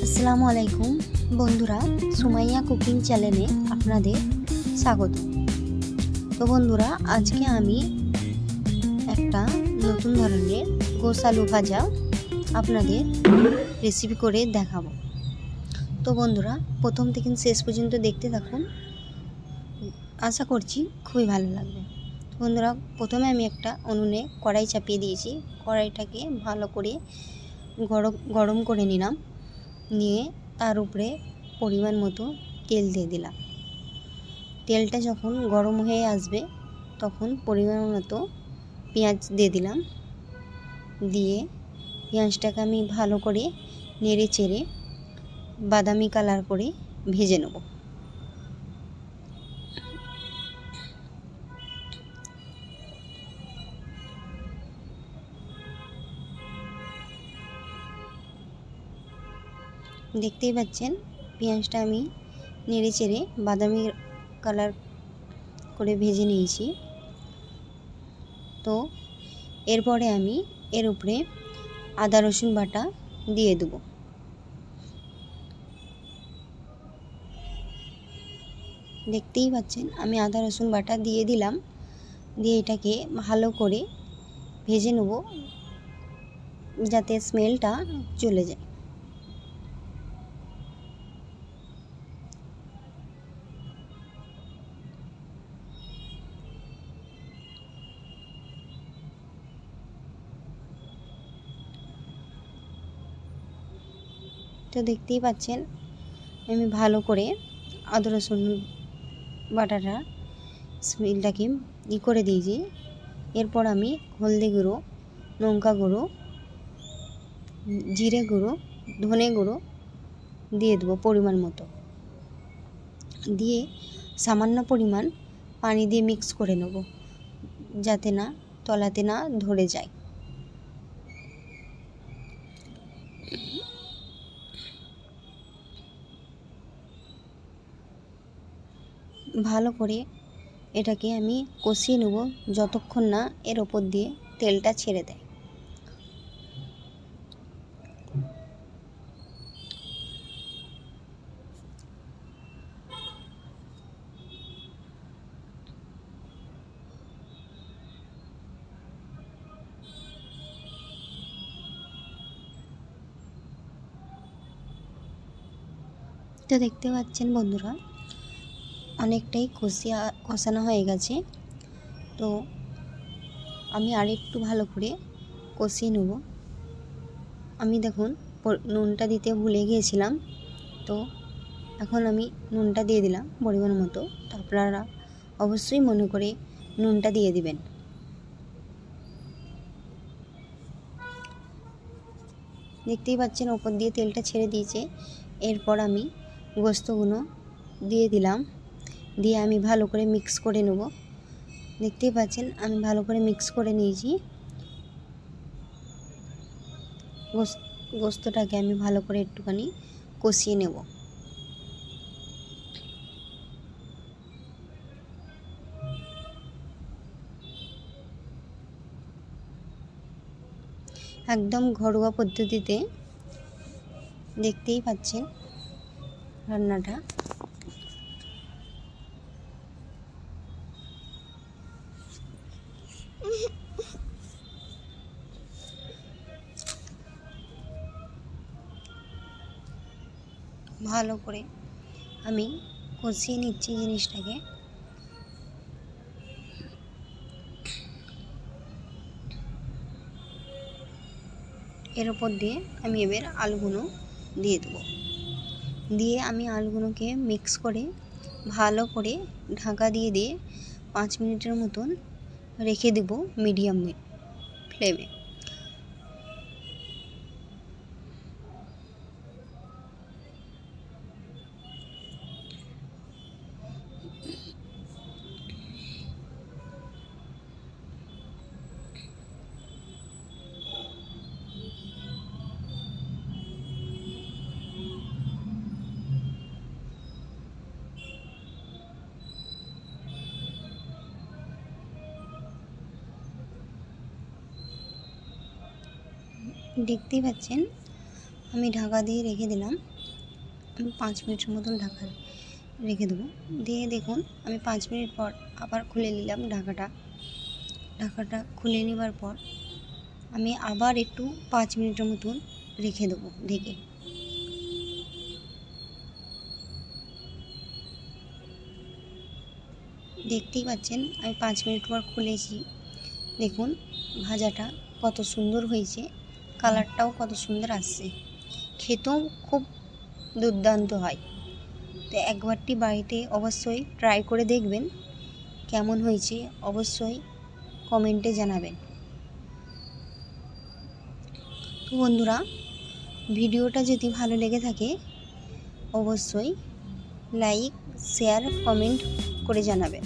আসসালামু আলাইকুম বন্ধুরা, সুমাইয়া কুকিং চ্যানেলে আপনাদের স্বাগত। তো বন্ধুরা, আজকে আমি একটা নতুন ধরনের গোস আলু ভাজা আপনাদের রেসিপি করে দেখাবো। তো বন্ধুরা, প্রথম থেকে শেষ পর্যন্ত দেখতে থাকুন, আশা করছি খুবই ভালো লাগবে। বন্ধুরা, প্রথমে আমি একটা উনুনে কড়াই চাপিয়ে দিয়েছি। কড়াইটাকে ভালো করে গরম করে নিলাম, নিয়ে তার উপরে পরিমাণ মতো তেল দিয়ে দিলাম। তেলটা যখন গরম হয়ে আসবে তখন পরিমাণ মতো পেঁয়াজ দিয়ে দিলাম। দিয়ে পেঁয়াজটাকে আমি ভালো করে নেড়ে চেড়ে বাদামি কালার করে ভেজে নেব। দেখতেই পাচ্ছেন পেঁয়াজটা আমি নেড়ে চেড়ে বাদামি কালার করে ভেজে নিয়েছি। তো এরপরে আমি এর উপরে আদা রসুন বাটা দিয়ে দেবো। দেখতেই পাচ্ছেন আমি আদা রসুন বাটা দিয়ে দিলাম। দিয়ে এটাকে ভালো করে ভেজে নেব যাতে স্মেলটা চলে যায়। তো দেখতেই পাচ্ছেন আমি ভালো করে আদা রসুন বাটাটা স্মেলটাকে করে দিয়েছি। এরপর আমি হলদি গুঁড়ো, লঙ্কা গুঁড়ো, জিরে গুঁড়ো, ধনে গুঁড়ো দিয়ে দেবো পরিমাণ মতো। দিয়ে সামান্য পরিমাণ পানি দিয়ে মিক্স করে নেব যাতে না তলাতে না ধরে যায়। ভালো করে এটাকে আমি কষিয়ে নেব যতক্ষণ না এর ওপর দিয়ে তেলটা ছেড়ে দেয়। তো দেখতে পাচ্ছেন বন্ধুরা, অনেকটাই কষানো হয়ে গেছে। তো আমি আরেকটু ভালো করে কষিয়ে নেব। আমি দেখুন নুনটা দিতে ভুলে গিয়েছিলাম, তো এখন আমি নুনটা দিয়ে দিলাম পরিমাণ মতো। তো আপনারা অবশ্যই মনে করে নুনটা দিয়ে দিবেন। দেখতেই পাচ্ছেন ওপর দিয়ে তেলটা ছেড়ে দিয়েছে। এরপর আমি গোস্তগুলো দিয়ে দিলাম, দিয়ে আমি ভালো করে মিক্স করে নেব। দেখতেই পাচ্ছেন আমি ভালো করে মিক্স করে নিয়েছি। গোস্তটাকে আমি ভালো করে একটুখানি কষিয়ে নেব। একদম ঘরোয়া পদ্ধতিতে দেখতেই পাচ্ছেন রান্নাটা। ভালো করে আমি কষিয়ে নিচ্ছি জিনিসটাকে। এর ওপর দিয়ে আমি এবার আলুগুলো দিয়ে দেবো। দিয়ে আমি আলুগুলোকে মিক্স করে ভালো করে ঢাকা দিয়ে 5 মিনিটের মতন রেখে দেবো মিডিয়াম ফ্লেমে। দেখতেই পাচ্ছেন আমি ঢাকা দিয়ে রেখে দিলাম আমি 5 মিনিটের মতন ঢাকা রেখে দেবো। দিয়ে দেখুন আমি 5 মিনিট পর আবার খুলে নিলাম ঢাকাটা খুলে নেবার পর আমি আবার একটু 5 মিনিটের মতন রেখে দেবো ঢেকে। দেখতেই পাচ্ছেন আমি 5 মিনিট পর খুলেছি। দেখুন ভাজাটা কত সুন্দর হয়েছে, কালারটাও কত সুন্দর আসছে, খেতেও খুব দুর্দান্ত হয়। তো একবারটি বাড়িতে অবশ্যই ট্রাই করে দেখবেন, কেমন হয়েছে অবশ্যই কমেন্টে জানাবেন। তো বন্ধুরা, ভিডিওটা যদি ভালো লেগে থাকে অবশ্যই লাইক, শেয়ার, কমেন্ট করে জানাবেন।